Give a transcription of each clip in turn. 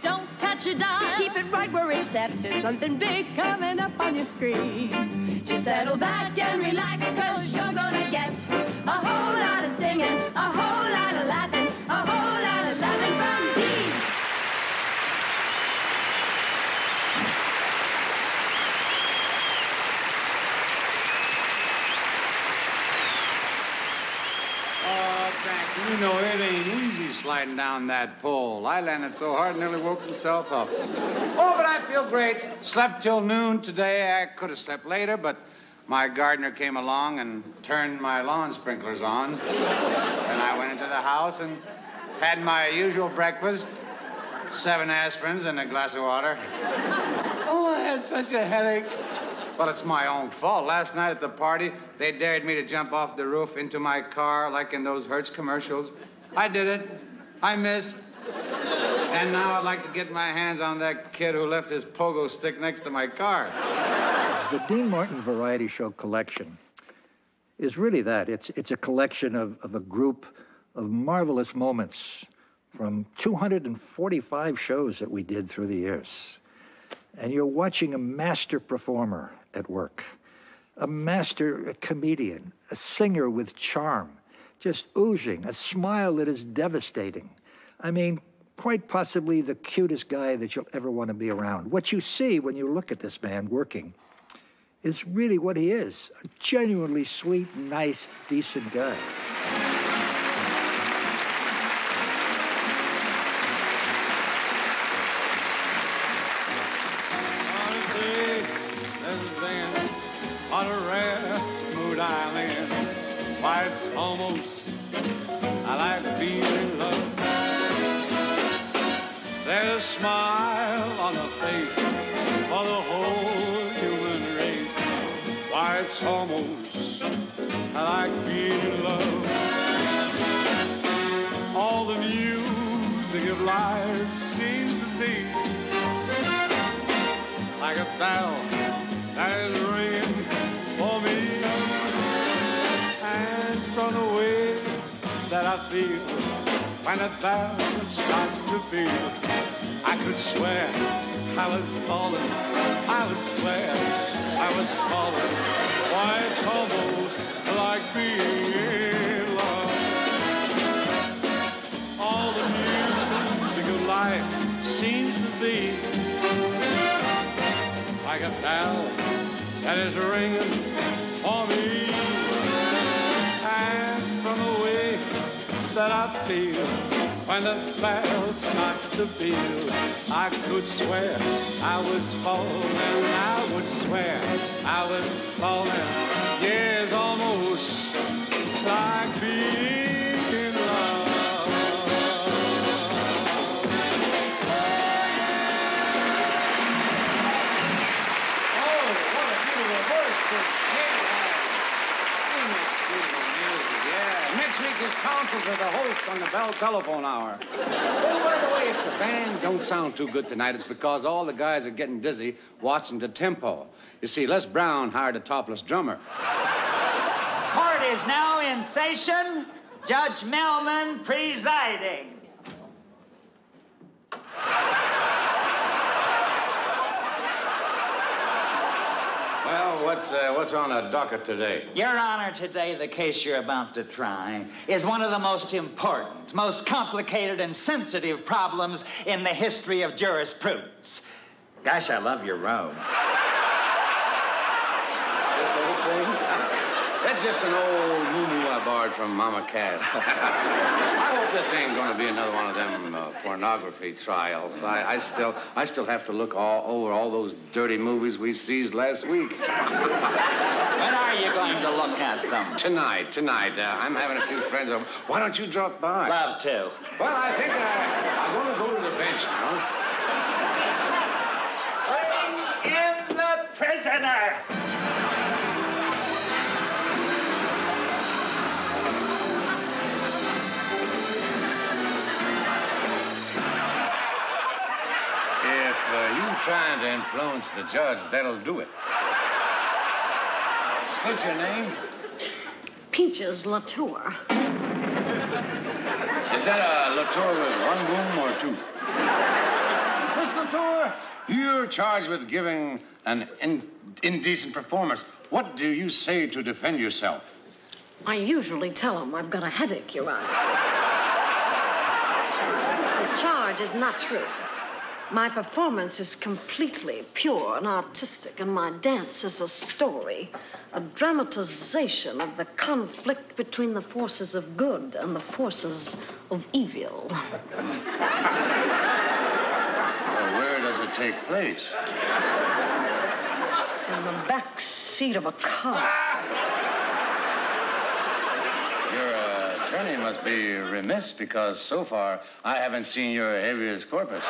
Don't touch your dial. Keep it right where it's set. There's something big coming up on your screen. Just settle back and relax, 'cause you're gonna get a whole lot of singing, a whole lot of laughing, a whole lot of laughing from Dee. Oh, Frank, you know it ain't easy sliding down that pole. I landed so hard, nearly woke myself up. Oh, but I feel great. Slept till noon today. I could have slept later, but my gardener came along and turned my lawn sprinklers on. And I went into the house and had my usual breakfast, 7 aspirins and a glass of water. Oh, I had such a headache. Well, it's my own fault. Last night at the party, they dared me to jump off the roof into my car like in those Hertz commercials. I did it. I missed. And now I'd like to get my hands on that kid who left his pogo stick next to my car. The Dean Martin Variety Show collection is really that. It's a collection of a group of marvelous moments from 245 shows that we did through the years. And you're watching a master performer at work, a master comedian, a singer with charm, just oozing, a smile that is devastating. I mean, quite possibly the cutest guy that you'll ever want to be around. What you see when you look at this man working is really what he is, a genuinely sweet, nice, decent guy. On a rare mood I'm in, why it's almost I like being in love. There's a smile on the face for the whole human race, why it's almost I like being in love. All the music of life seems to be like a bell that is ringing for me, and from the way that I feel when a bell starts to peal, I could swear I was falling, I would swear I was falling. Why, it's almost like being in love. All the music of life seems to be like a bell that is ringing for me, and from the way that I feel when the bell starts to peal, I could swear I was falling, I would swear I was falling. Yes, almost like being in love. Next week his counsels are the host on the Bell Telephone Hour. Oh, by the way, if the band don't sound too good tonight, it's because all the guys are getting dizzy watching the tempo. You see, Les Brown hired a topless drummer. Court is now in session. Judge Melman presiding. Well, what's on the docket today? Your Honor, today the case you're about to try is one of the most important, most complicated and sensitive problems in the history of jurisprudence. Gosh, I love your robe. That's just an old moo-moo I borrowed from Mama Cass. I hope this ain't going to be another one of them pornography trials. I still have to look over all those dirty movies we seized last week. When are you going to look at them? Tonight. I'm having a few friends over. Why don't you drop by? Love to. Well, I think I'm going to go to the bench now. Bring in the prisoner. If you're trying to influence the judge, that'll do it. What's your name? Peaches Latour. Is that a Latour with one boom or two? Miss Latour, you're charged with giving an indecent performance. What do you say to defend yourself? I usually tell them I've got a headache, Your Honor. The charge is not true. My performance is completely pure and artistic, and my dance is a story, a dramatization of the conflict between the forces of good and the forces of evil. Well, where does it take place? In the back seat of a car. Your attorney must be remiss because so far I haven't seen your habeas corpus.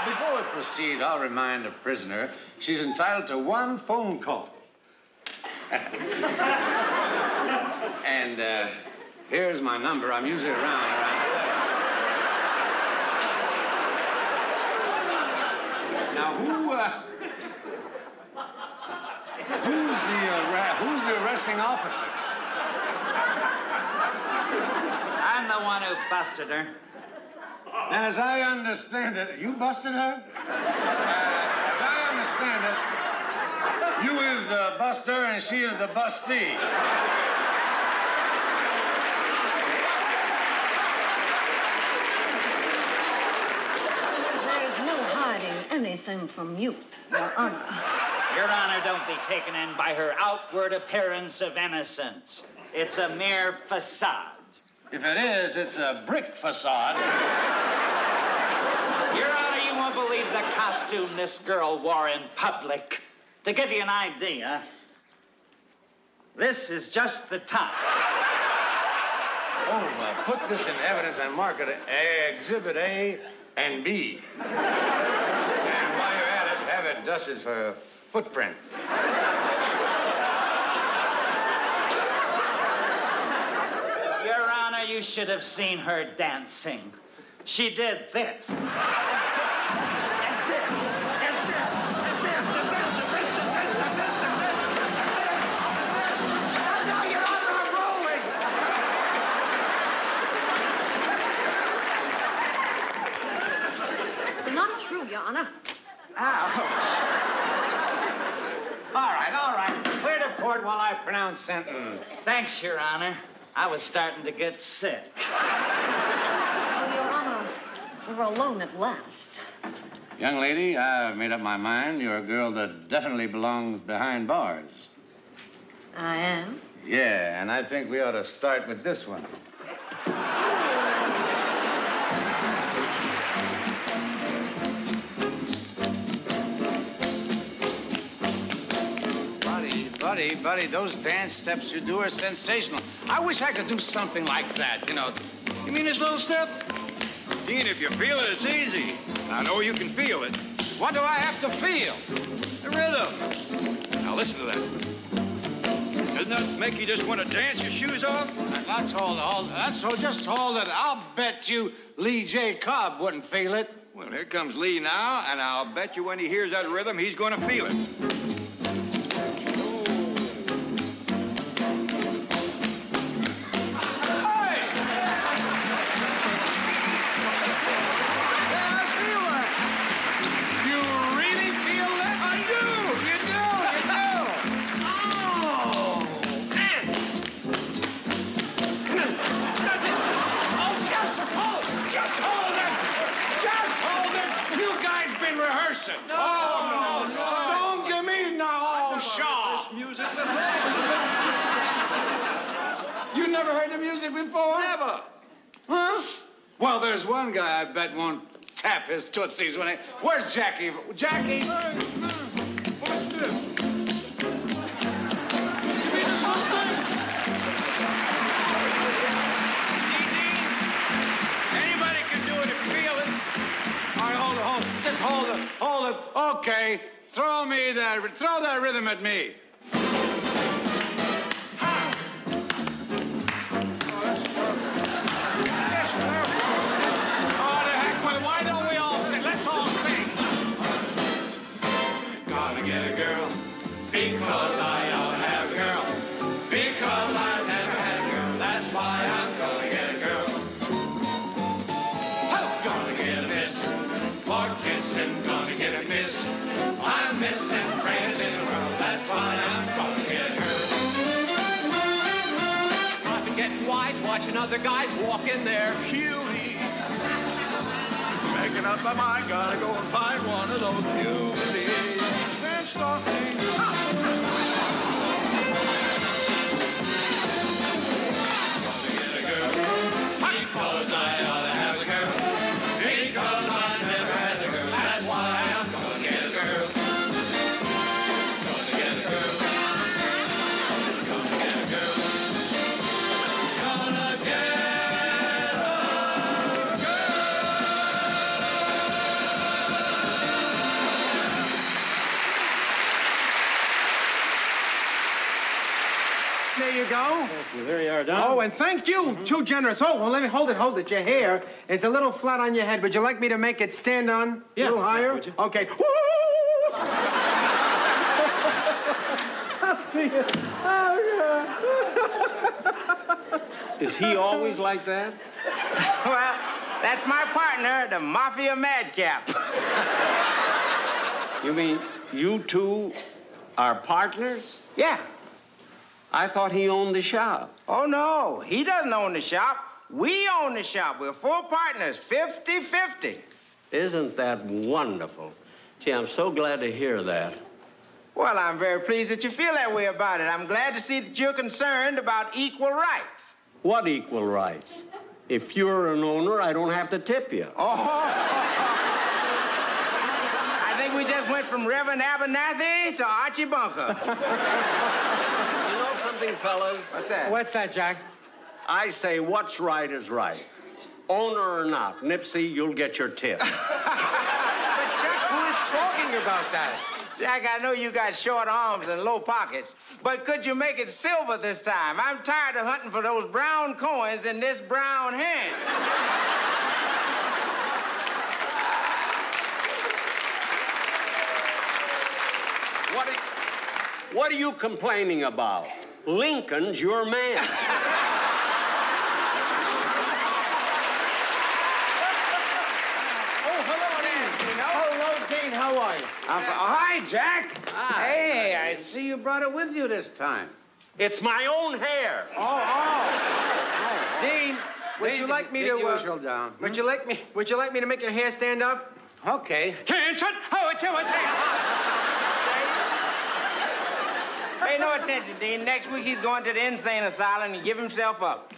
Before we proceed, I'll remind the prisoner she's entitled to one phone call. And here's my number. I'm usually around 7. Now, who's the arresting officer? I'm the one who busted her. And as I understand it, you busted her? As I understand it, you is the buster and she is the bustee. There's no hiding anything from you, Your Honor. Your Honor, don't be taken in by her outward appearance of innocence. It's a mere facade. If it is, it's a brick facade. Your Honor, you won't believe the costume this girl wore in public. To give you an idea, this is just the top. Oh, put this in evidence and mark it Exhibit A and B. And while you're at it, have it dusted for footprints. Your Honor, you should have seen her dancing. She did this. Not true, Your Honor. Ouch. All right. Clear the court while I pronounce sentence. Thanks, Your Honor. I was starting to get sick. Oh, Your Honor, we're alone at last. Young lady, I've made up my mind. You're a girl that definitely belongs behind bars. I am? Yeah, and I think we ought to start with this one. Buddy, those dance steps you do are sensational. I wish I could do something like that, you know. You mean this little step? Dean, if you feel it, it's easy. I know you can feel it. What do I have to feel? The rhythm. Now listen to that. Doesn't that make you just want to dance your shoes off? Just hold it. I'll bet you Lee J. Cobb wouldn't feel it. Well, here comes Lee now, and I'll bet you when he hears that rhythm, he's going to feel it. No. Don't give me no Shaw. This music You never heard the music before? Never. Huh? Well, there's one guy I bet won't tap his tootsies when he... Where's Jackie? Jackie? What's this? You mean this whole thing? See, Dean? Anybody can do it if you feel it. All right, hold it. Just hold it. Okay. Throw that rhythm at me. Why don't we all sing? Let's all sing. Gonna get a girl because I ought to have a girl. Because I've never watching other guys walk in their cutie. Making up my mind, gotta go and find one of those beauties. And stalking. Gonna get a girl because I ought to have a girl. Because I never had a girl. That's why I'm gonna get a girl. Gonna get a girl. Gonna get a girl. Gonna get a girl. There you go. Well, there you are, Don. Oh, and thank you. Too generous. Oh, well, let me hold it. Your hair is a little flat on your head. Would you like me to make it stand on a little higher? Would you? Okay. I'll see you. Oh, Is he always like that? Well, that's my partner, the Mafia Madcap. You mean you two are partners? Yeah. I thought he owned the shop. Oh, no. He doesn't own the shop. We own the shop. We're full partners, 50-50. Isn't that wonderful? Gee, I'm so glad to hear that. Well, I'm very pleased that you feel that way about it. I'm glad to see that you're concerned about equal rights. What equal rights? If you're an owner, I don't have to tip you. Oh. I think we just went from Reverend Abernathy to Archie Bunker. You know something, fellas? What's that? What's that, Jack? I say what's right is right. Owner or not, Nipsey, you'll get your tip. But, Jack, who is talking about that? Jack, I know you got short arms and low pockets, but could you make it silver this time? I'm tired of hunting for those brown coins in this brown hand. What are you complaining about? Lincoln's your man. Hello, Dean. How are you? Hi, Jack. Hi. Hey, I see you brought it with you this time. It's my own hair. Dean, would you like me to... usual down. Would you like me to make your hair stand up? Okay. Pay no attention, Dean. Next week he's going to the insane asylum and give himself up.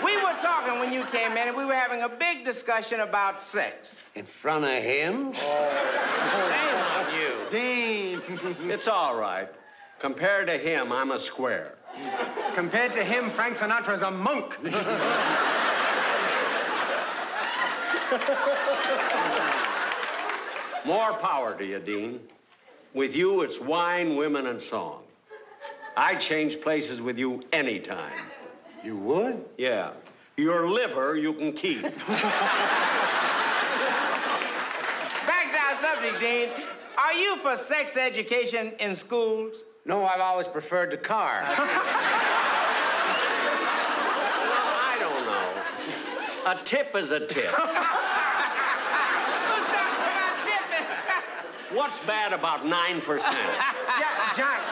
We were talking when you came in, and we were having a big discussion about sex. In front of him? Shame on you. Dean. It's all right. Compared to him, I'm a square. Compared to him, Frank Sinatra's a monk. More power to you, Dean. With you, it's wine, women, and song. I'd change places with you anytime. You would? Yeah. Your liver you can keep. Back to our subject, Dean. Are you for sex education in schools? No, I've always preferred the car. I don't know. A tip is a tip. What's bad about 9%?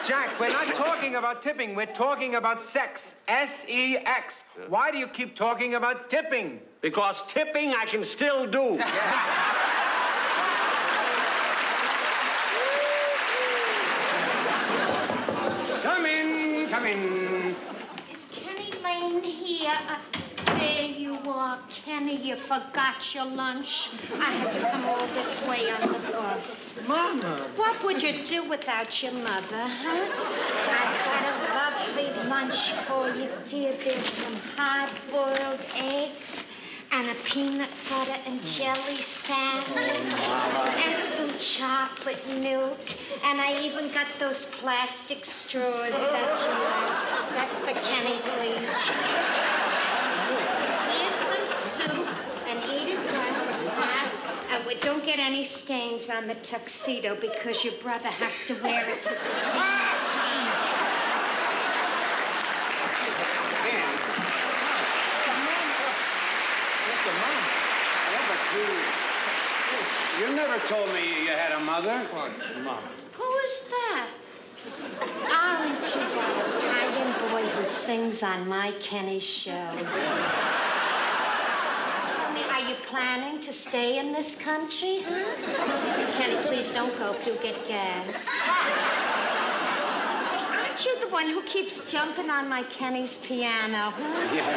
Jack, we're not talking about tipping. We're talking about sex. S-E-X. Why do you keep talking about tipping? Because tipping I can still do. Come in. Is Kenny Lane here? There you are, Kenny. You forgot your lunch. I had to come all this way on the bus. Mama. What would you do without your mother, huh? I've got a lovely lunch for you, dear. There's some hard-boiled eggs and a peanut butter and jelly sandwich and some chocolate milk. And I even got those plastic straws that you like. That's for Kenny, please. Here's some soup, and eat it right. It's hot. And don't get any stains on the tuxedo because your brother has to wear it to the scene. You never told me you had a mother. Who is that? Aren't you that Italian boy who sings on my Kenny show. Tell me, are you planning to stay in this country, huh? Kenny, please don't go. You'll get gas. Aren't you the one who keeps jumping on my Kenny's piano, huh? Yeah.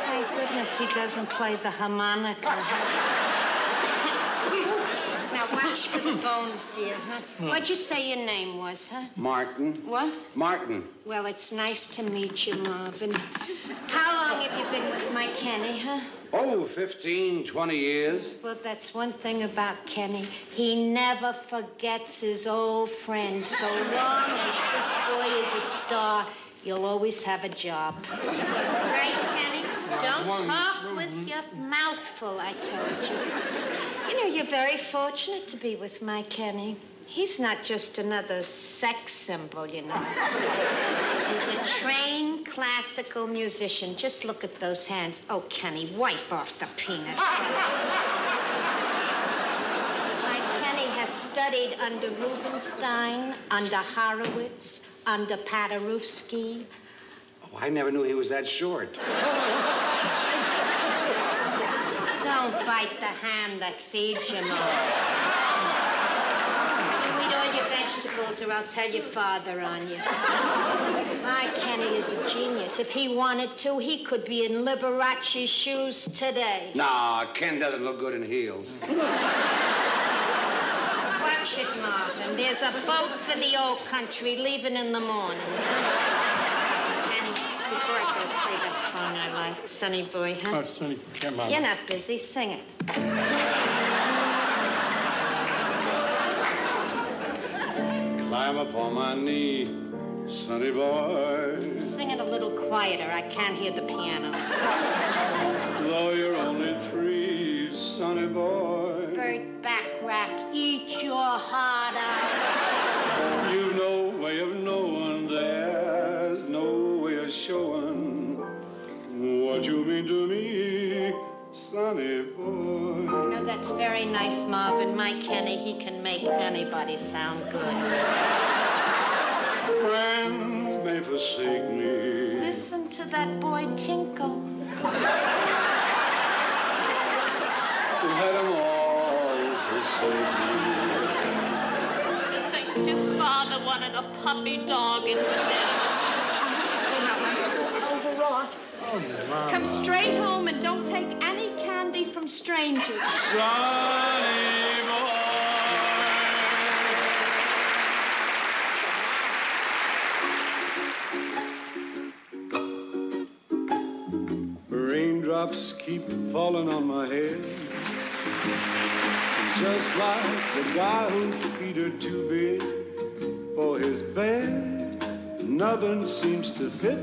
Thank goodness he doesn't play the harmonica. Now, watch for the bones, dear, huh? What'd you say your name was, huh? Martin. What? Martin. Well, it's nice to meet you, Marvin. How long have you been with my Kenny, huh? Oh, 15, 20 years. Well, that's one thing about Kenny. He never forgets his old friends. So long as this boy is a star, you'll always have a job. Right, Kenny? Don't talk with your mouth full, I told you. You know, you're very fortunate to be with my Kenny. He's not just another sex symbol, you know. He's a trained classical musician. Just look at those hands. Oh, Kenny, wipe off the peanut. My Kenny has studied under Rubinstein, under Horowitz, under Paderewski. Oh, I never knew he was that short. Don't bite the hand that feeds you, Mom. You eat all your vegetables or I'll tell your father on you. My Kenny is a genius. If he wanted to, he could be in Liberace's shoes today. Nah, Ken doesn't look good in heels. Watch it, Marvin. There's a boat for the old country leaving in the morning. And before I go, play that song I like, Sonny Boy, huh? Oh, Sonny, come on. You're not busy. Sing it. Climb up on my knee, sonny boy. Sing it a little quieter. I can't hear the piano. Though you're only 3, sonny boy. Bert Backrack, eat your heart out. You've no way of knowing, there's no way of showing what you mean to me, sonny boy. You know, that's very nice, Marvin. My Kenny, he can make anybody sound good. Friends may forsake me. Listen to that boy tinkle. Let them all forsake me. To think his father wanted a puppy dog instead. You know, I'm so overwrought. Oh, Mama. Come straight home and don't take any candy from strangers. Sonny boy. Raindrops keep falling on my head, just like the guy whose feet are too big for his bed. Nothing seems to fit.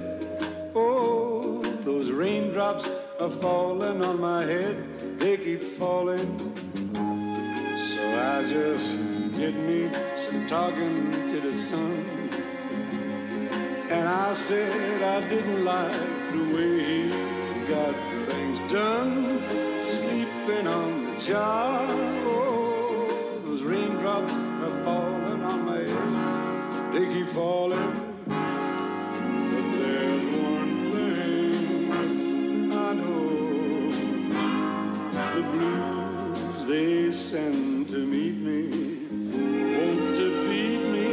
Oh, those raindrops are falling on my head. They keep falling. So I just get me some talking to the sun. And I said I didn't like the way he got things done, sleeping on the job. Oh, those raindrops are falling on my head. They keep falling. But there's one thing I know. The blues they send to meet me won't defeat me.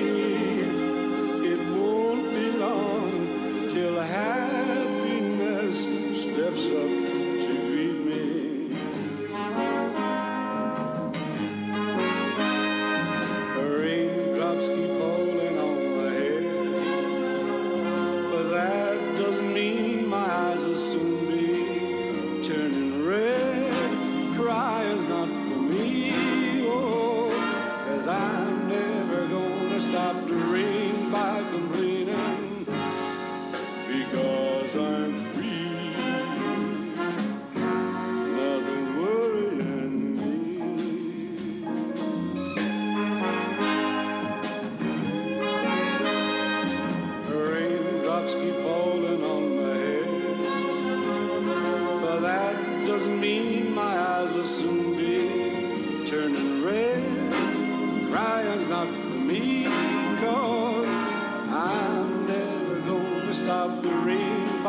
It won't be long till happiness steps up to greet me. Raindrops keep falling on my head.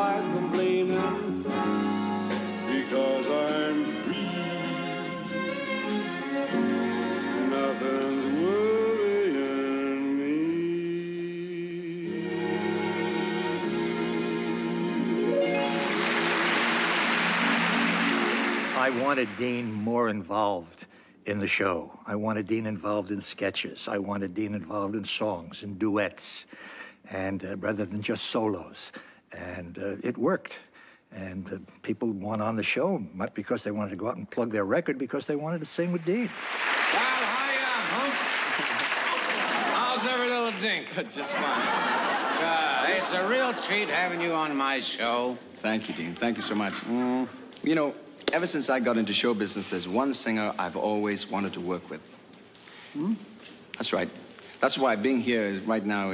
why complaining? Because I'm free. Nothing's worrying me. I wanted Dean more involved in the show. I wanted Dean involved in sketches. I wanted Dean involved in songs and duets, and rather than just solos. And it worked. And people want on the show, not because they wanted to go out and plug their record, because they wanted to sing with Dean. Well, hiya, Hump. How's every little dink? Just fine. It's a real treat having you on my show. Thank you, Dean. Thank you so much. You know, ever since I got into show business, there's one singer I've always wanted to work with. That's right. That's why being here right now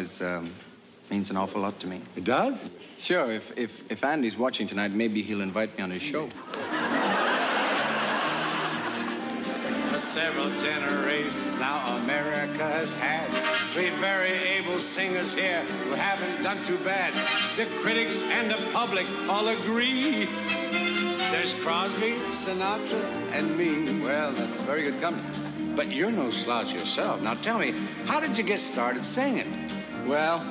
means an awful lot to me. It does? Sure. If Andy's watching tonight, maybe he'll invite me on his show. For several generations now, America has had 3 very able singers here who haven't done too bad. The critics and the public all agree. There's Crosby, Sinatra, and me. Well, that's very good company. But you're no slouch yourself. Now tell me, how did you get started singing? Well,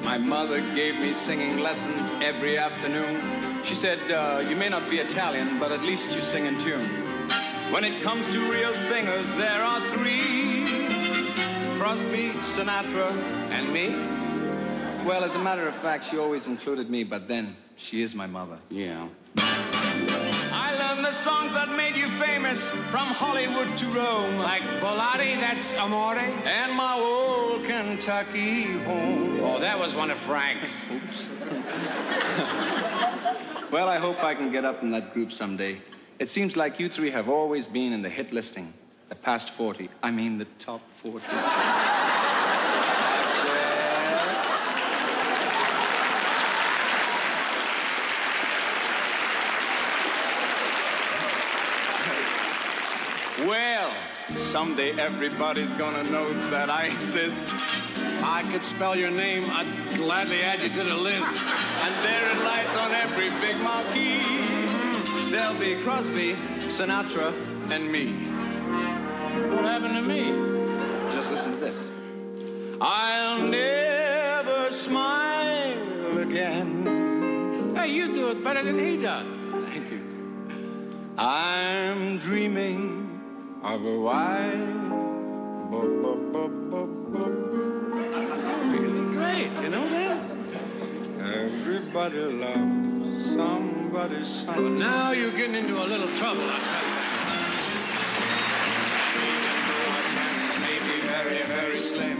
my mother gave me singing lessons every afternoon. She said, you may not be Italian, but at least you sing in tune. When it comes to real singers, there are 3. Crosby, Sinatra, and me? Well, as a matter of fact, she always included me, but then she is my mother. Yeah. I learned the songs that made you famous from Hollywood to Rome. Like Volati, that's Amore? And my old Kentucky home. Oh, that was one of Frank's. Oops. Well, I hope I can get up in that group someday. It seems like you 3 have always been in the hit listing. The past 40. I mean, the top 40. Well, someday everybody's gonna know that I exist. I could spell your name, I'd gladly add you to the list. And there it lies on every big marquee. There'll be Crosby, Sinatra, and me. What happened to me? Just listen to this. I'll never smile again. Hey, you do it better than he does. Thank you. I'm dreaming of a white. Really great, you know that? Everybody loves somebody's son. Well, now you're getting into a little trouble, I tell you. Our chances may be very, very slim.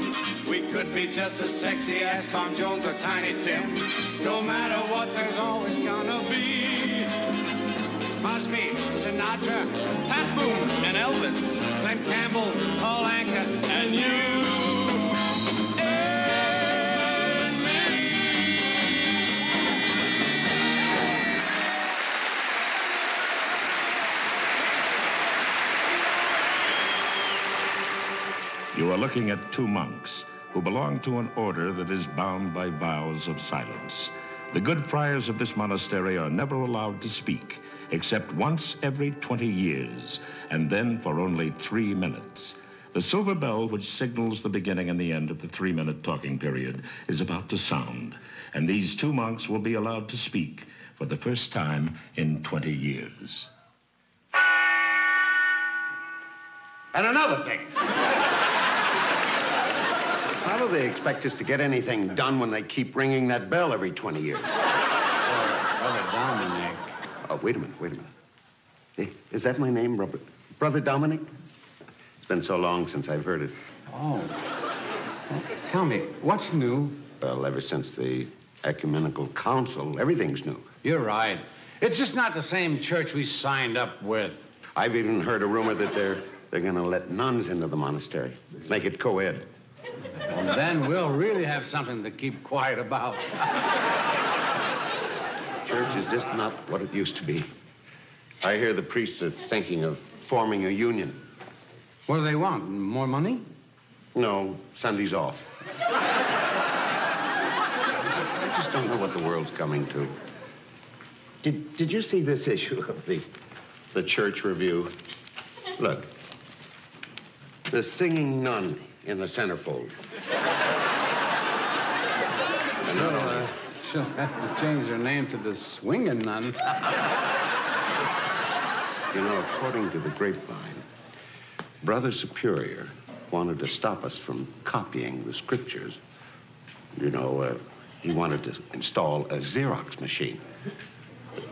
We could be just as sexy as Tom Jones or Tiny Tim. No matter what, there's always gonna be Crosby, Sinatra, Pat Boone, and Elvis, Glenn Campbell, Paul Anka, and you. You are looking at 2 monks who belong to an order that is bound by vows of silence. The good friars of this monastery are never allowed to speak, except once every 20 years, and then for only 3 minutes. The silver bell, which signals the beginning and the end of the 3-minute talking period, is about to sound, and these 2 monks will be allowed to speak for the first time in 20 years. And another thing. How do they expect us to get anything done when they keep ringing that bell every 20 years? Brother Dominic. Oh, wait a minute. Is that my name, Brother Dominic? It's been so long since I've heard it. Oh. Well, tell me, what's new? Well, ever since the Ecumenical Council, everything's new. You're right. It's just not the same church we signed up with. I've even heard a rumor that they're going to let nuns into the monastery, make it co-ed. Well, then we'll really have something to keep quiet about. Church is just not what it used to be. I hear the priests are thinking of forming a union. What do they want? More money? No, Sunday's off. I just don't know what the world's coming to. Did you see this issue of the Church Review? Look, the singing nun in the centerfold. She'll have to change her name to the Swinging Nun. You know, according to the grapevine, Brother Superior wanted to stop us from copying the scriptures. You know, he wanted to install a Xerox machine.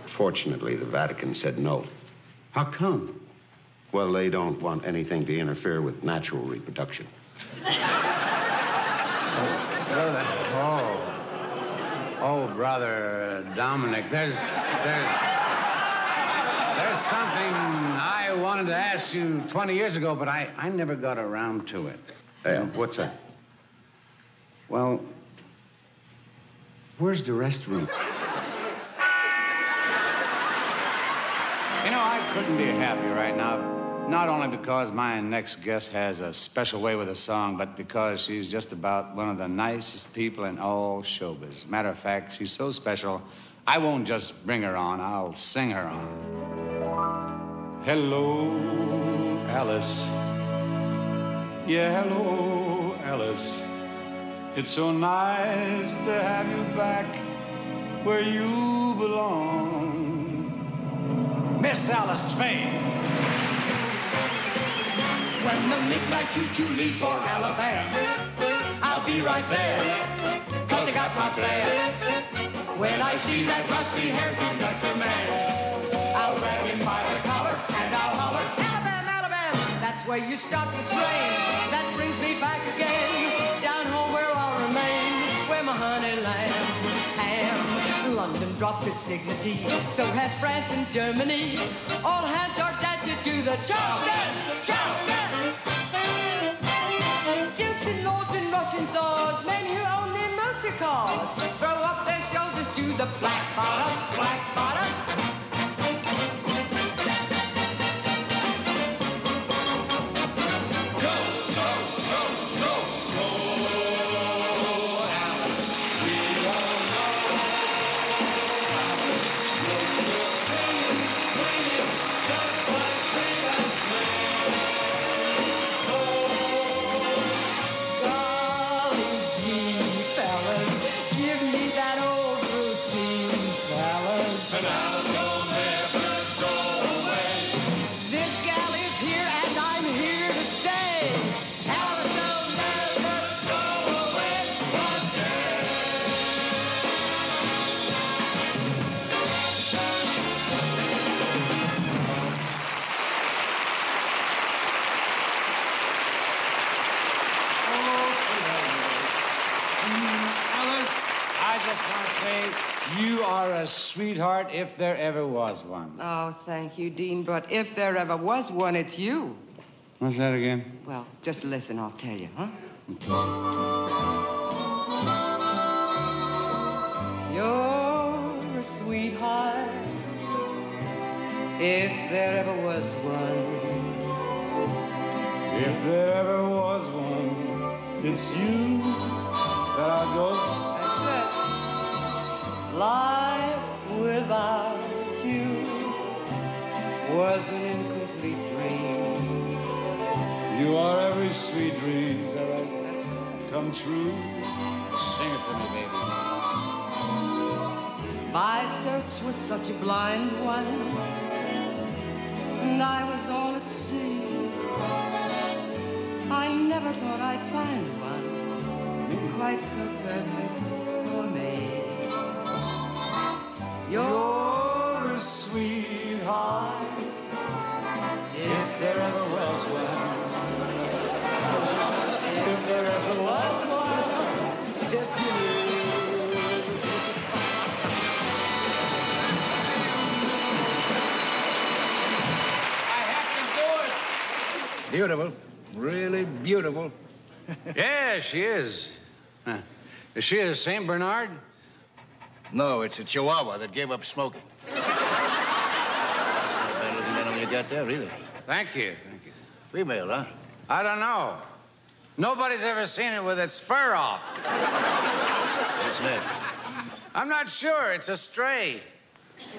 Fortunately, the Vatican said no. How come? Well, they don't want anything to interfere with natural reproduction. Oh, Brother Dominic, there's something I wanted to ask you 20 years ago, but I never got around to it. Hey, what's that? Well, where's the restroom? You know, I couldn't be happy right now. Not only because my next guest has a special way with a song, but because she's just about one of the nicest people in all showbiz. Matter of fact, she's so special, I won't just bring her on, I'll sing her on. Hello, Alice. Yeah, hello, Alice. It's so nice to have you back where you belong. Miss Alice Faye. When the Micmac choo-choo leaves for Alabama, I'll be right there, 'cause I got my flair. When I see that rusty-haired conductor man, I'll grab him by the collar and I'll holler, Alabama, Alabama, that's where you stop the train. That brings me back again, down home where I'll remain, where my honey lamb am. London dropped its dignity, so has France and Germany. All hands are dancing to the Charleston, Charleston. Dukes and lords and Russian czars, men who own their motor cars, throw up their shoulders to the black bottom, black bottom. You are a sweetheart if there ever was one. Oh, thank you, Dean. But if there ever was one, it's you. What's that again? Well, just listen, I'll tell you, huh? You're a sweetheart if there ever was one. If there ever was one, it's you that I go. Life without you was an incomplete dream. You are every sweet dream that I've come true. Sing it for me, baby. My search was such a blind one, and I was all at sea. I never thought I'd find one quite so perfect for me. You're a sweetheart, if there ever was one. If there ever was one, it's you. I have to do it. Beautiful, really beautiful. Yeah, she is. Huh. Is she a St. Bernard? No, it's a Chihuahua that gave up smoking. That's no better than the one you got there, either. Thank you, thank you. Female, huh? I don't know. Nobody's ever seen it with its fur off. What's that? I'm not sure. It's a stray.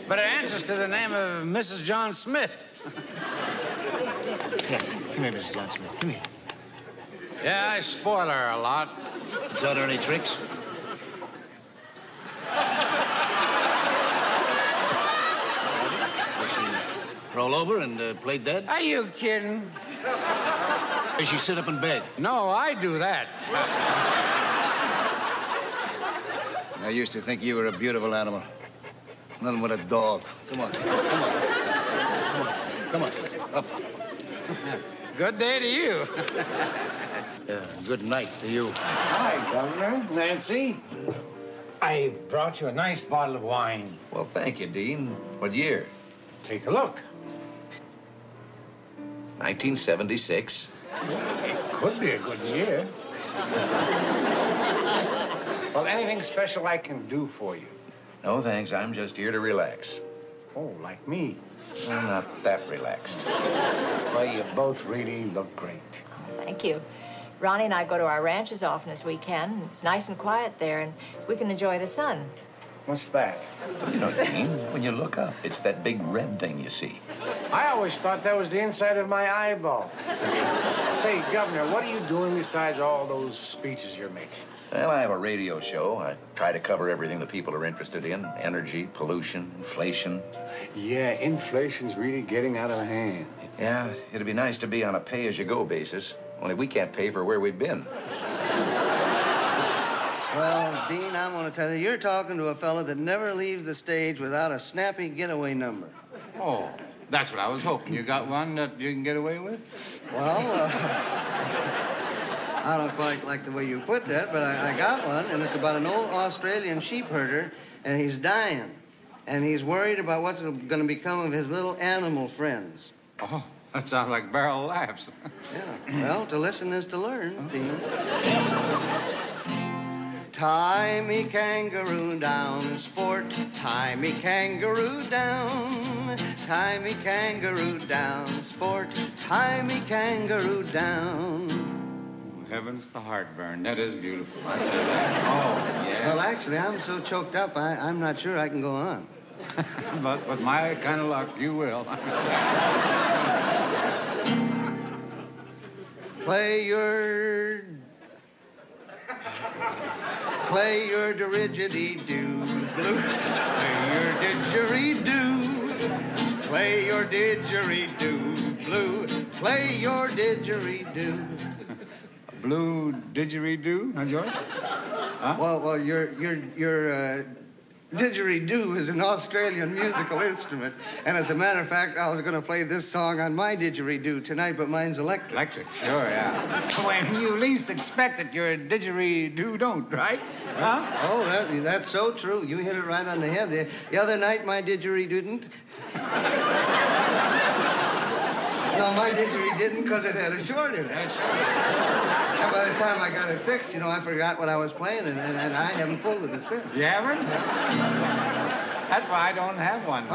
But it answers to the name of Mrs. John Smith. Yeah, come here, Mrs. John Smith. Come here. Yeah, I spoil her a lot. Taught her any tricks? Does she roll over and play dead? Are you kidding? Does she sit up in bed? No, I do that. I used to think you were a beautiful animal. Nothing but a dog. Come on. Come on. Come on. Come on. Up. Good day to you. Good night to you. Hi, Governor. Nancy. I brought you a nice bottle of wine. Well, thank you, Dean. What year? Take a look. 1976. It could be a good year. Well, anything special I can do for you? No, thanks. I'm just here to relax. Oh, like me. I'm not that relaxed. Well, you both really look great. Thank you. Ronnie and I go to our ranch as often as we can. It's nice and quiet there, and we can enjoy the sun. What's that? You know, Dean, when you look up, it's that big red thing you see. I always thought that was the inside of my eyeball. Say, Governor, what are you doing besides all those speeches you're making? Well, I have a radio show. I try to cover everything that people are interested in. Energy, pollution, inflation. Yeah, inflation's really getting out of hand. Yeah, it'd be nice to be on a pay-as-you-go basis. Only we can't pay for where we've been. Well, Dean, I'm going to tell you, you're talking to a fella that never leaves the stage without a snappy getaway number. Oh, that's what I was hoping. You got one that you can get away with? Well, I don't quite like the way you put that, but I got one, and it's about an old Australian sheep herder, and he's dying. And he's worried about what's going to become of his little animal friends. Oh, that sounds like barrel laughs. Yeah, well, to listen is to learn, Dean. Tie me kangaroo down, sport. Tie me kangaroo down. Tie me kangaroo down, sport. Tie me kangaroo down. Heavens, the heartburn. That is beautiful. I said that. Oh, yeah. Well, actually, I'm so choked up, I'm not sure I can go on. But with my kind of luck, you will. Play your didgeridoo, blue. Play your didgeridoo. Play your didgeridoo, blue. Play your didgeridoo. Blue didgeridoo, huh, George? Huh? Well, your didgeridoo is an Australian musical instrument, and as a matter of fact, I was going to play this song on my didgeridoo tonight, but mine's electric. Electric, sure, yeah. When you least expect it, your didgeridoo don't, right? Huh? Oh, that's so true. You hit it right on the head. The other night, my didgeridoo didn't. No, my didgeridoo didn't because it had a short in it. That's right. And by the time I got it fixed, I forgot what I was playing, and I haven't fooled with it since. You haven't? That's why I don't have one.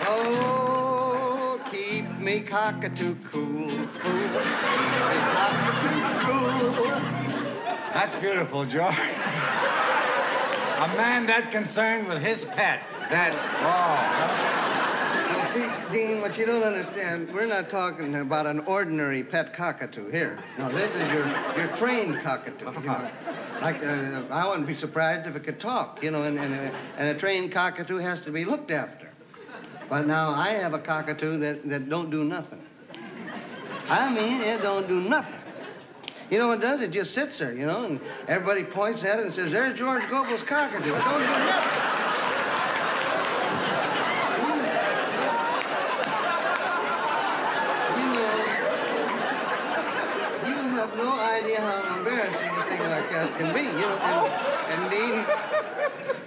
Oh, keep me cockatoo cool, fool. Keep me cockatoo cool. That's beautiful, George. A man that concerned with his pet. That, Well, see, Dean, what you don't understand, we're not talking about an ordinary pet cockatoo here. No, this is your trained cockatoo. Like, I wouldn't be surprised if it could talk, and a trained cockatoo has to be looked after. But now I have a cockatoo that don't do nothing. I mean, it don't do nothing. You know what it does? It just sits there, and everybody points at it and says, there's George Gobel's cockatoo. It don't do nothing. You have no idea how embarrassing a thing like that can be, And Dean,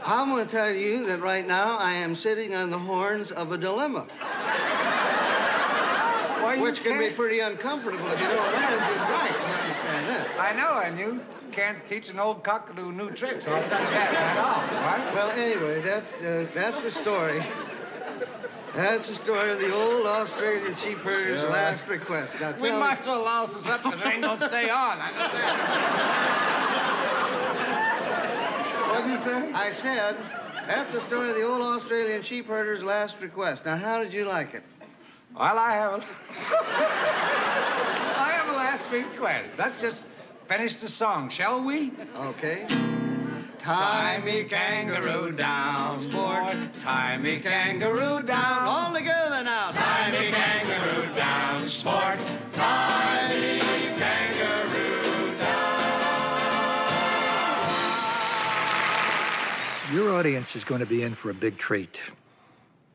I'm going to tell you that right now I am sitting on the horns of a dilemma. Which can be pretty uncomfortable if you don't manage this right. You understand that? I know, and you can't teach an old cockatoo new tricks. I'll do that at all, right? Well, anyway, that's the story. That's the story of the old Australian sheep herder's last request. Now, We might as well louse this up because it ain't going to stay on. I know that. What'd you say? I said, that's the story of the old Australian sheep herder's last request. Now, how did you like it? Well, I have a last request. Let's just finish the song, shall we? Okay. Tie me kangaroo down, sport. Tie me kangaroo down. All together now. Tie me kangaroo down, sport. Tie me kangaroo down. Your audience is going to be in for a big treat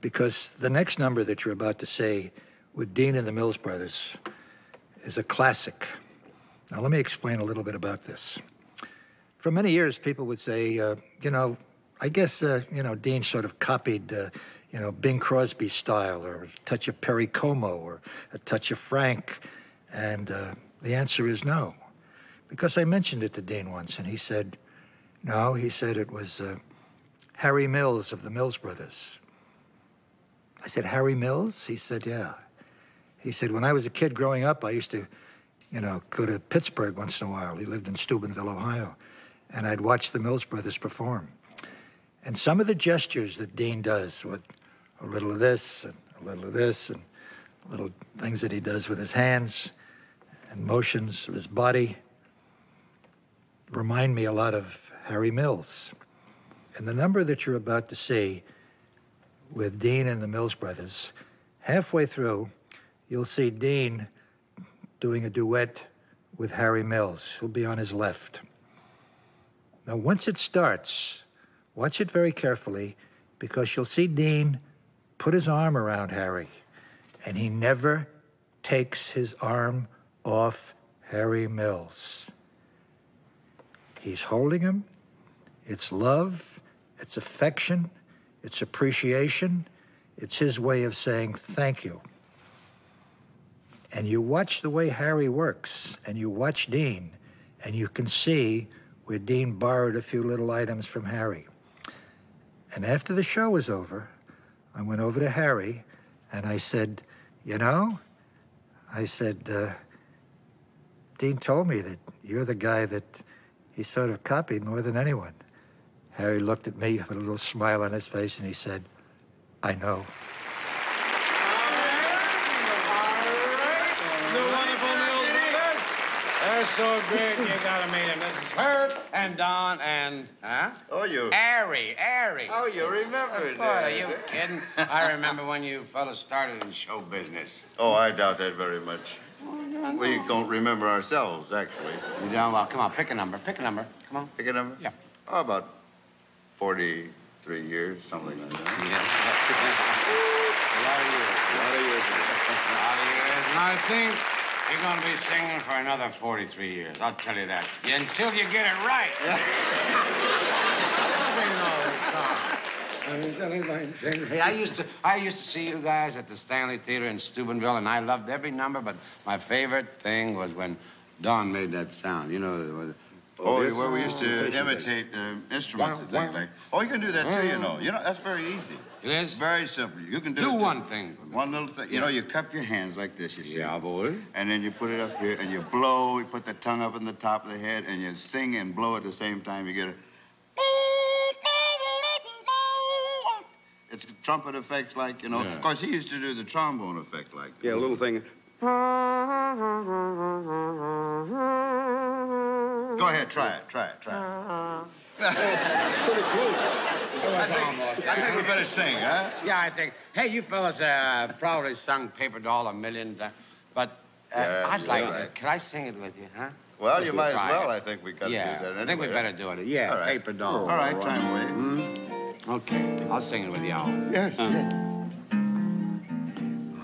because the next number that you're about to say with Dean and the Mills Brothers is a classic. Now, let me explain a little bit about this. For many years, people would say, I guess, Dean sort of copied, Bing Crosby's style or a touch of Perry Como or a touch of Frank. And the answer is no. Because I mentioned it to Dean once, and he said, no, he said it was Harry Mills of the Mills Brothers. I said, Harry Mills? He said, yeah. He said, when I was a kid growing up, I used to, go to Pittsburgh once in a while. He lived in Steubenville, Ohio. And I'd watch the Mills Brothers perform. And some of the gestures that Dean does with a little of this and a little of this and little things that he does with his hands and motions of his body remind me a lot of Harry Mills. And the number that you're about to see with Dean and the Mills Brothers, halfway through, you'll see Dean doing a duet with Harry Mills. He'll be on his left. Now, once it starts, watch it very carefully because you'll see Dean put his arm around Harry, and he never takes his arm off Harry Mills. He's holding him. It's love. It's affection. It's appreciation. It's his way of saying thank you. And you watch the way Harry works, and you watch Dean, and you can see where Dean borrowed a few little items from Harry. And after the show was over, I went over to Harry, and I said, Dean told me that you're the guy that he sort of copied more than anyone. Harry looked at me with a little smile on his face, and he said, I know. They're so great, you gotta meet them. This is Herb and Don and, Oh, you... Harry. Oh, you remember it. Boy, are you kidding? I remember when you fellas started in show business. Oh, I doubt that very much. We don't remember ourselves, actually. You don't? Well, come on, pick a number. Come on. Pick a number? Yeah. Oh, about 43 years, something like that. A lot of years. And I think you're going to be singing for another 43 years. I'll tell you that. Until you get it right. Sing all the songs. Hey, I used to see you guys at the Stanley Theater in Steubenville, and I loved every number, but my favorite thing was when Don made that sound. Where we used to imitate instruments and things like. Oh, you can do that too, that's very easy. It is? Very simple. You can do it Do too. one thing. One little thing. You cup your hands like this, you see. Yeah, boy. And then you put it up here, and you blow. You put the tongue up in the top of the head, and you sing and blow at the same time. You get a... It's a trumpet effect like, Yeah. Of course, he used to do the trombone effect like that. Yeah, a little thing. Go ahead, try it. That's pretty close. I think we better sing, huh? Yeah, I think. Hey, you fellas probably sung Paper Doll a million times, but I'd like to. Could I sing it with you, huh? Well, Just you might as try well. it. I think we got to do that anyway. I think we better do it. Yeah, All right. Paper Doll. All right, try and wait. Okay, I'll sing it with y'all. Yes.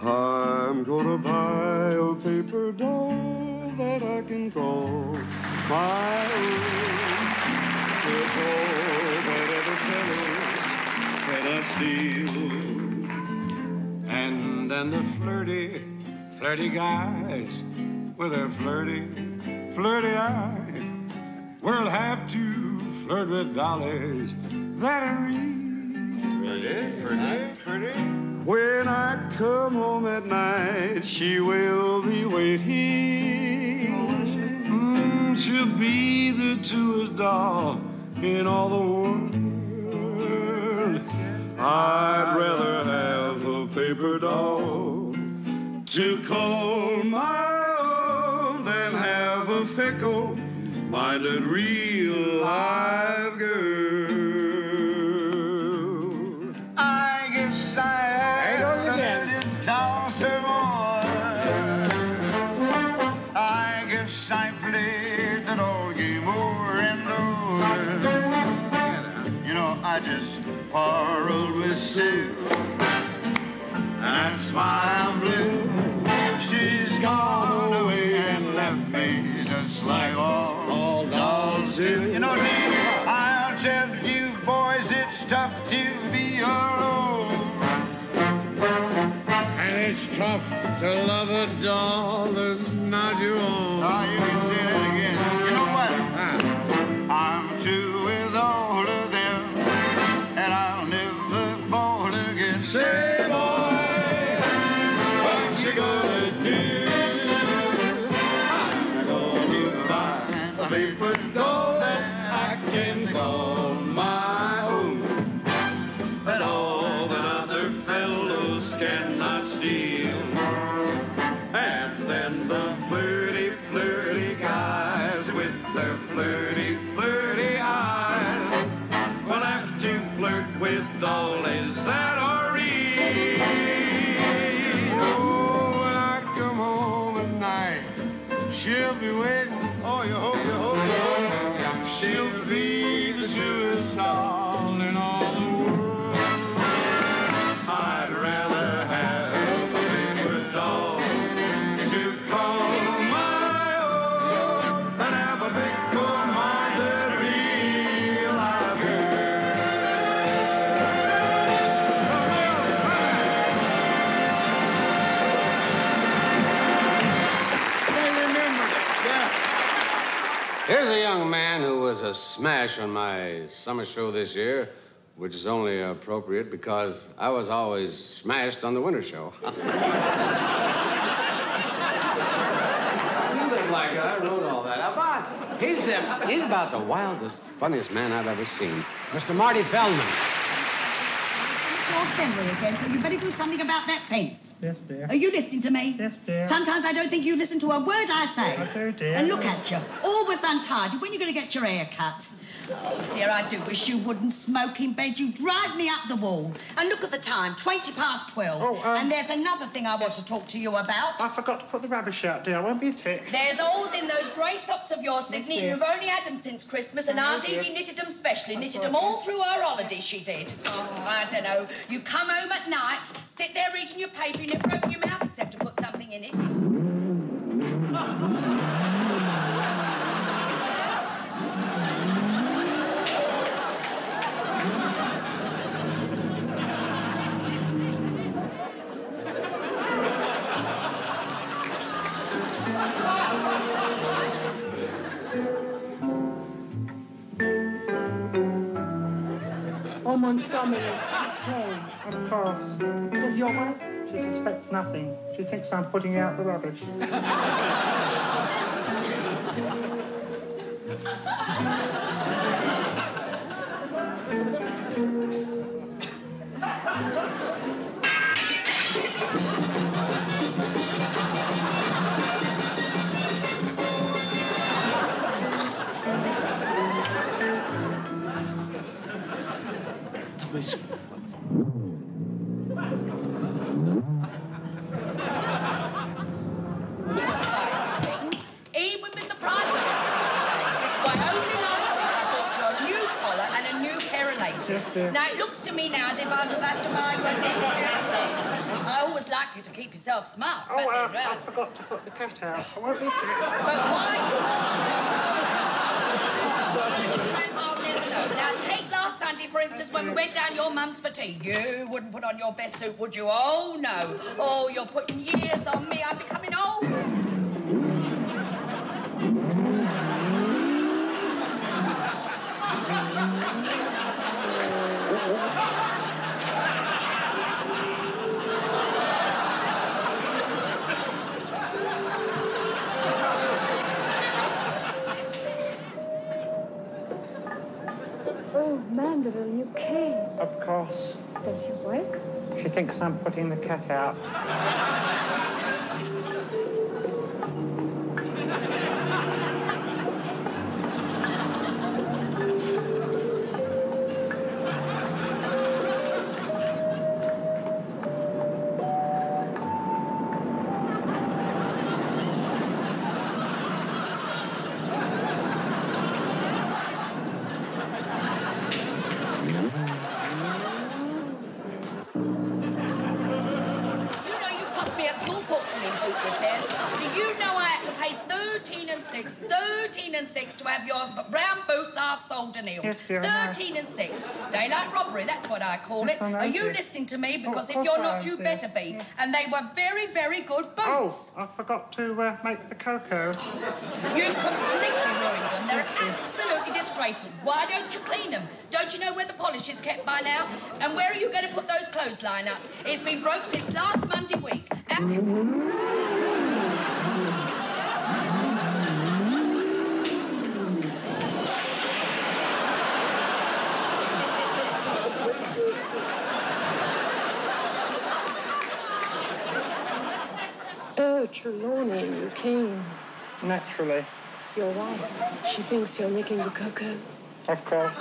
I'm gonna buy a paper doll that I can call my own. With all that other fellows that I steal. And then the flirty guys with their flirty eyes will have to flirt with dollies that are real. Pretty. When I come home at night, she will be waiting. She'll be the truest doll in all the world. I'd rather have a paper doll to call my own than have a fickle-minded real live girl. I guess I didn't toss her more. I guess I played that old game over and over. You know, I just quarreled with Sue, and that's why I'm blue. She's gone away and left me just like all dolls do. You know, I'll tell you boys, it's tough to be alone. And it's tough to love a doll that's not your own. Oh, you can say that again. You know what? I'm through with all of them, and I'll never fall again. Say, boy, what you gonna do? I'm gonna find a paper doll that I can call my own, but all that other fellows cannot steal. And then the flirty, flirty guys with their flirty, flirty eyes will have to flirt with dollies that are real. Oh, when I come home at night, she'll be waiting. Oh, you hope. She'll be the truest soul in all the world. I'd rather have a paper doll to call my own than have a fickle-minded real live They remembered it, yeah. Here's a young man who was a smash on my summer show this year, which is only appropriate because I was always smashed on the winter show. You look like I wrote all that. He's about the wildest, funniest man I've ever seen. Mr. Marty Feldman. Your Fenway again. You better do something about that fence. Yes, dear. Are you listening to me? Yes, dear. Sometimes I don't think you listen to a word I say. I do, dear. And look at you, always untidy. When are you going to get your hair cut? Oh, dear, I do wish you wouldn't smoke in bed. You drive me up the wall. And look at the time, 12:20. Oh, and there's another thing I want to talk to you about. I forgot to put the rubbish out, dear. I won't be a tick. There's holes in those grey socks of yours, Sydney. dear. You've only had them since Christmas, and Aunt dear. Edie knitted them specially. Knitted them all through her holiday, she did. Oh, I don't know. You come home at night, sit there reading your paper, you never open your mouth except to put something in it. Oh, Montgomery, okay. Of course. Does your wife? She suspects nothing. She thinks I'm putting out the rubbish. Even with the price of everything today. Why, only last week I bought you a new collar and a new pair of laces. Yes, dear. Now, it looks to me now as if I'm about to buy you a new pair of socks. I always like you to keep yourself smart. Oh, but there's I forgot to put the cat out. I won't be a tick. But why? I'll never know. Now, take last Sunday, for instance, when we went down your mum's for tea. You wouldn't put on your best suit, would you? Oh, no. Oh, you're putting years on me. I'm becoming old. Oh, Mandeville, you came. Of course. Does your work? She thinks I'm putting the cat out. To have your brown boots half soled and heeled. Yes, dear, 13 and 6. Daylight robbery, that's what I call it. Are you listening to me? Because if you're not, you better be. And they were very, very good boots. Oh, I forgot to make the cocoa. You completely ruined them. They're absolutely disgraceful. Why don't you clean them? Don't you know where the polish is kept by now? And where are you going to put those clothesline up? It's been broke since last Monday week. Oh, Trelawney, you came. Naturally. Your wife, she thinks you're making the cocoa. Of course.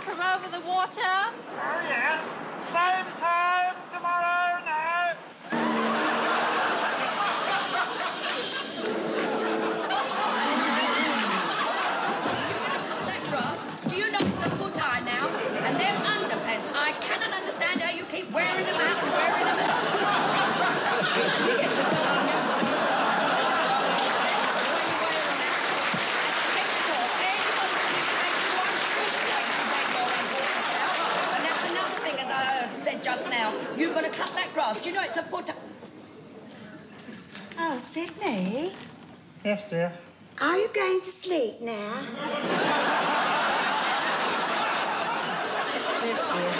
From over the water? Oh, yes. Same time tomorrow night. That grass, do you know it's a putai now? And them underpants, I cannot understand how you keep wearing them out and wearing them out. You get yourself some new ones. Said just now, you're going to cut that grass. Do you know it's a foot... Oh, Sidney. Yes, dear. Are you going to sleep now? Yes, dear.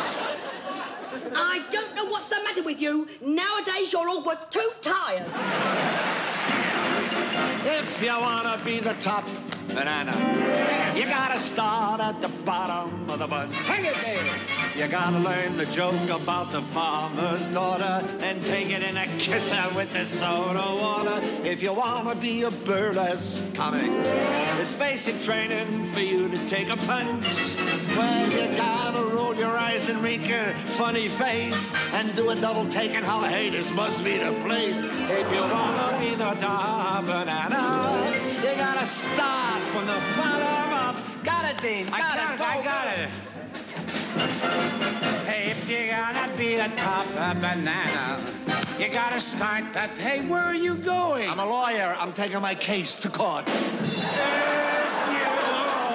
I don't know what's the matter with you. Nowadays, you're always too tired. If you want to be the top banana, you got to start at the bottom of the bunch. Take it, Dave. You gotta learn the joke about the farmer's daughter and take it in a kisser with the soda water. If you wanna be a burlesque comic, it's basic training for you to take a punch. Well, you gotta roll your eyes and make a funny face and do a double take and holler, hey, this must be the place. If you wanna be the top banana, you gotta start from the bottom up. Got it, Dean. I got it. Hey, if you're gonna be a top banana, you gotta start that. Hey, where are you going? I'm a lawyer. I'm taking my case to court. If you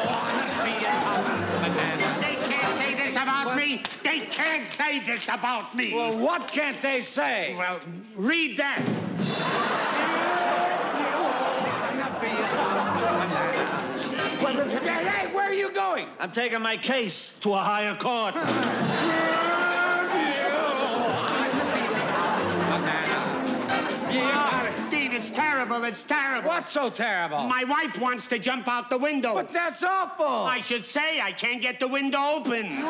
wanna be a top banana. They can't say this about me. They can't say this about me. Well, what can't they say? Well, read that. Hey, where are you going? I'm taking my case to a higher court. Dean, it's terrible. It's terrible. What's so terrible? My wife wants to jump out the window. But that's awful. I should say I can't get the window open.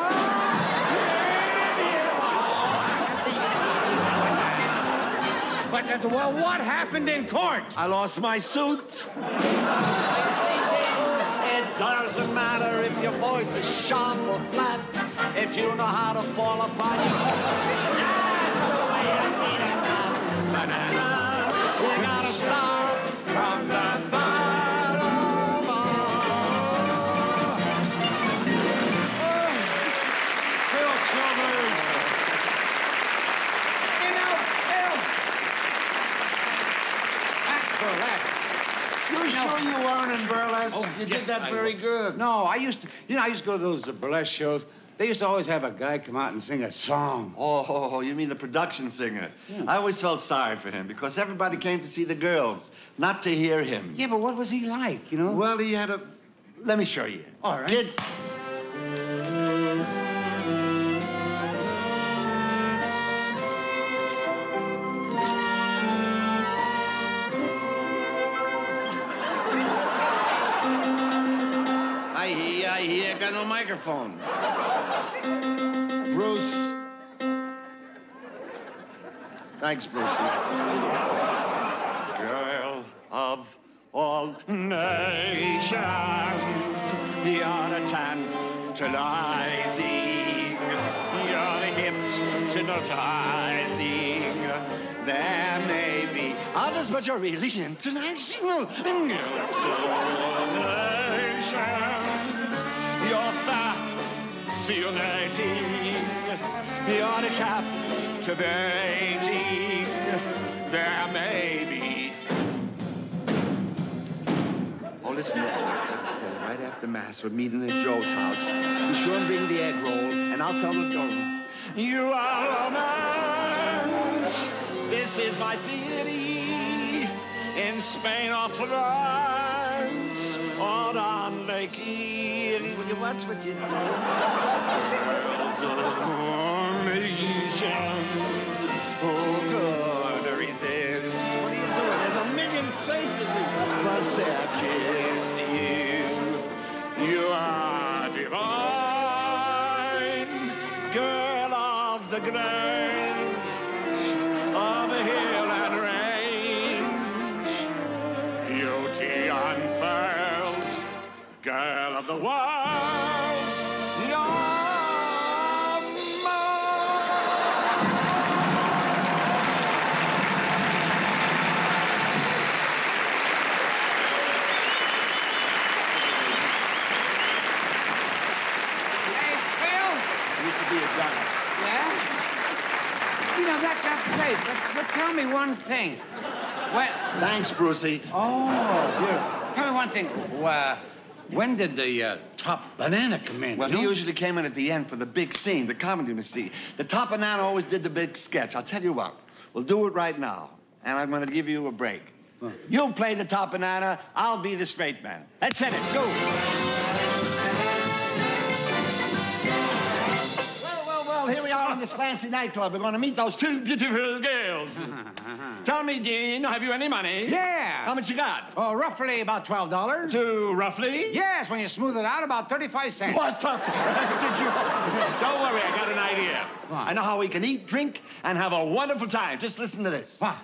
But, well, what happened in court? I lost my suit. It doesn't matter if your voice is sharp or flat. If you know how to fall apart, that's the way to be a top banana. You gotta start from the bottom up. Phil Silvers. That's burlesque. You sure you weren't in burlesque? Oh, you yes, did that very good. No, I used to go to those burlesque shows. They used to always have a guy come out and sing a song. Oh, you mean the production singer? Yeah. I always felt sorry for him because everybody came to see the girls, not to hear him. Yeah, but what was he like, you know? Well, he had a... Let me show you. All right. Kids, got no microphone. Bruce. Thanks, Brucey. Girl of all nations, you're the tantalizing, you're the hypnotizing. There may be others, but you're really international. Nations, you're fascinating, you're the captivating. There may be. Oh, listen, right after Mass, we're meeting at Joe's house. Be sure and bring the egg roll, and I'll tell the door. You are romance. This is my theory. In Spain or France, or on Lake Erie. Will you watch what you do? Girls of nations. Oh, good resist. What are you doing? There's a million places. Once they're kissed you, you are divine. Girl of the grange, of the hill and range, beauty unfurled, girl of the world, you're You know, that's great. But tell me one thing. Thanks, Brucey. Oh, good. Tell me one thing. When did the top banana come in? Well, he usually came in at the end for the big scene, the comedy scene. The top banana always did the big sketch. I'll tell you what. We'll do it right now. And I'm going to give you a break. Huh. You'll play the top banana. I'll be the straight man. Let's hit it. Go. Well, here we are in this fancy nightclub. We're going to meet those two beautiful girls. Tell me, Dean, have you any money? Yeah. How much you got? Oh, roughly about $12. Roughly? Yes, when you smooth it out, about 35 cents. What's tough? Did you? Don't worry, I got an idea. What? I know how we can eat, drink, and have a wonderful time. Just listen to this. What?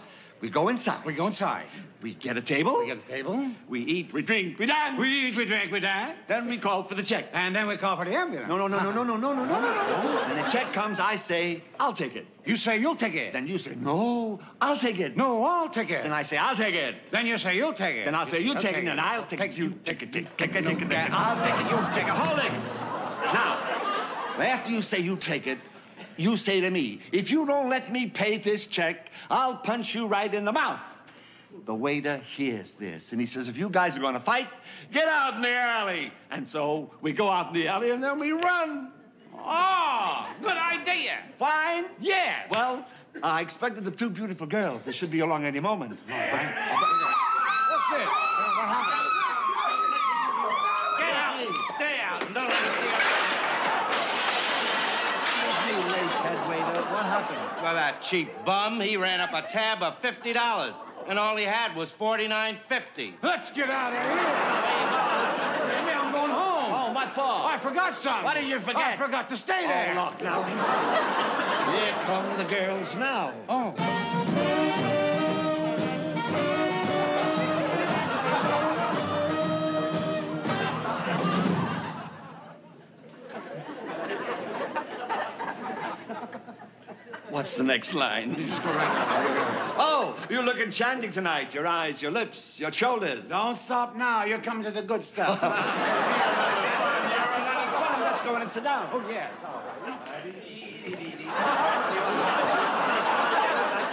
We go inside. We go inside. We get a table. We get a table. We eat, we drink, we dance. We eat, we drink, we dance. Then we call for the check. And then we call for the ambulance. No. When the check comes, I say, I'll take it. You say you'll take it. Then you say, no, I'll take it. No, I'll take it. Then I say, I'll take it. Then you say you'll take it. Then I'll say, you take it, and I'll take it. You take it, take it. I'll take it, you take it. Hold it. Now, after you say you take it, you say to me, if you don't let me pay this check, I'll punch you right in the mouth. The waiter hears this, and he says, if you guys are going to fight, get out in the alley. And so we go out in the alley, and then we run. Oh, good idea. Fine? Yeah. Well, I expected the two beautiful girls. They should be along any moment. What's this? What happened? Get out. Stay out. Don't let me see you. What happened? Well, that cheap bum, he ran up a tab of $50, and all he had was $49.50. Let's get out of here. I'm going home. Oh, what for? I forgot something. What did you forget? I forgot to stay there. Oh, look, now. Here come the girls now. Oh. What's the next line? Just go right now. Oh, you look enchanting tonight. Your eyes, your lips, your shoulders. Don't stop now. You're coming to the good stuff. Let's go in and sit down. Oh, yeah. It's all right.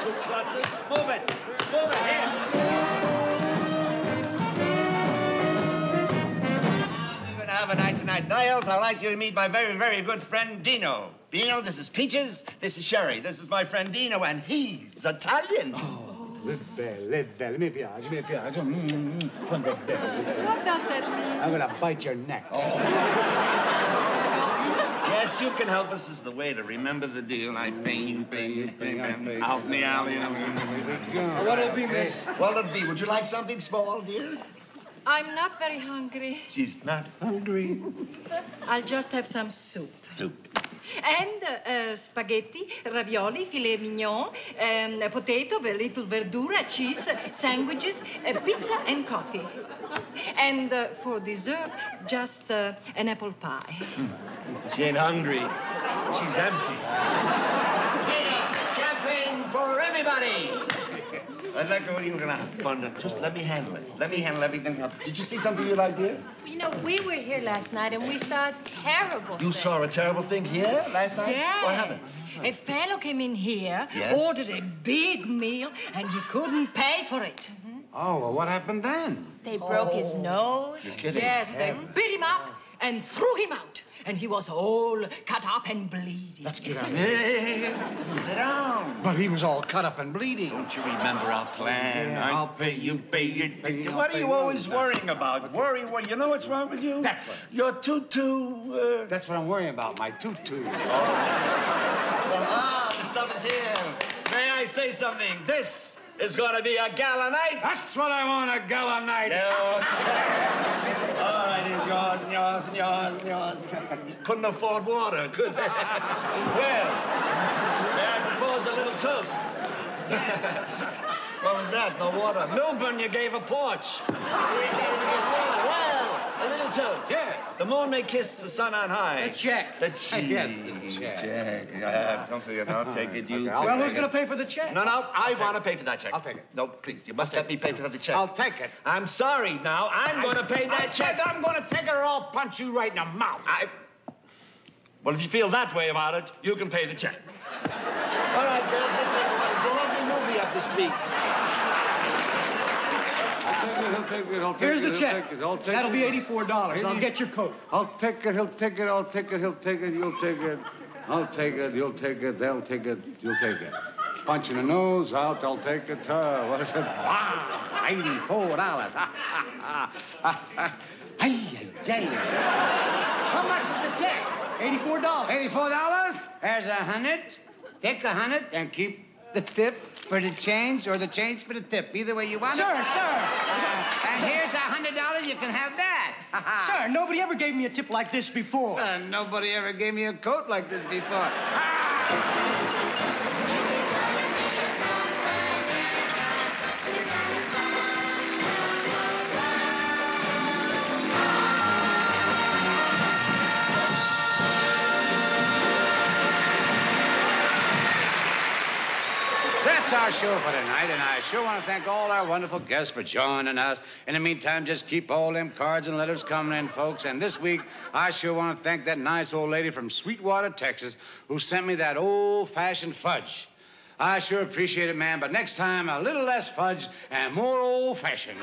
Two clutches. Move it. Move it. Here. We're going to have a night tonight. Niles, I'd like you to meet my very, very good friend, Dino. Dino, this is Peaches, this is Sherry, this is my friend Dino, and he's Italian. Oh, mi piace. What does that mean? I'm gonna bite your neck. Oh. Yes, you can help us as the waiter. Remember the deal. I bang, out in the alley. What'll it be, miss? What'll it be? Would you like something small, dear? I'm not very hungry. She's not hungry. I'll just have some soup. Soup. And spaghetti, ravioli, filet mignon, potato, a little verdura, cheese, sandwiches, pizza, and coffee. And for dessert, just an apple pie. She ain't hungry. She's empty. Champagne for everybody. I'd like to know you're gonna have fun. Just let me handle it. Let me handle everything up. Did you see something you liked here? You know, we were here last night and we saw a terrible You thing. saw a terrible thing here last night? Yes. What happened? A fellow came in here, Yes? ordered a big meal, and he couldn't pay for it. Oh, well, what happened then? They broke his nose. You're kidding. Yes, they beat him up and threw him out. And he was all cut up and bleeding. Let's get out. Hey, sit down. But he was all cut up and bleeding. Don't you remember our plan? Yeah, I'll pay you, pay you. What are you always worrying about? Worry. You know what's wrong with you? That's what. Your tutu. That's what I'm worrying about, my tutu. The stuff is here. May I say something? This is going to be a gala night. That's what I want, a gala night. No, sir. All right, it's yours and yours and yours and yours. Couldn't afford water, could they? Well, may I propose a little toast? What was that? No water. Milburn, you gave a porch. We gave it water. Well, a little toast. Yeah. The moon may kiss the sun on high. The check. The check. Yes, the check. Don't forget, I'll take it. You Okay, well, who's going to pay for the check? No, I want to pay for that check. I'll take it. No, please, you must let me pay for the check. I'll take it. I'm sorry now. I'm going to pay that check. I'm going to take it or I'll punch you right in the mouth. Well, if you feel that way about it, you can pay the check. All right, girls, let's take a look. It's a lovely movie up the street. He'll take it. Here's the check. I'll take That'll it. be $84. I'll get your coat. I'll take it. He'll take it. I'll take it. He'll take it. You'll take it. I'll take it. You'll take it. They'll take it. You'll take it. Punch in the nose. I'll take it. What is it? Wow, $84. How much is the check? $84. $84? There's 100. Take 100 and keep the tip for the change or the change for the tip. Either way you want it. Sir. And here's $100. You can have that. Sir, nobody ever gave me a tip like this before. Nobody ever gave me a coat like this before. That's our show for tonight, and I sure want to thank all our wonderful guests for joining us. In the meantime, just keep all them cards and letters coming in, folks. And this week, I sure want to thank that nice old lady from Sweetwater, Texas, who sent me that old-fashioned fudge. I sure appreciate it, man, but next time, a little less fudge and more old-fashioned.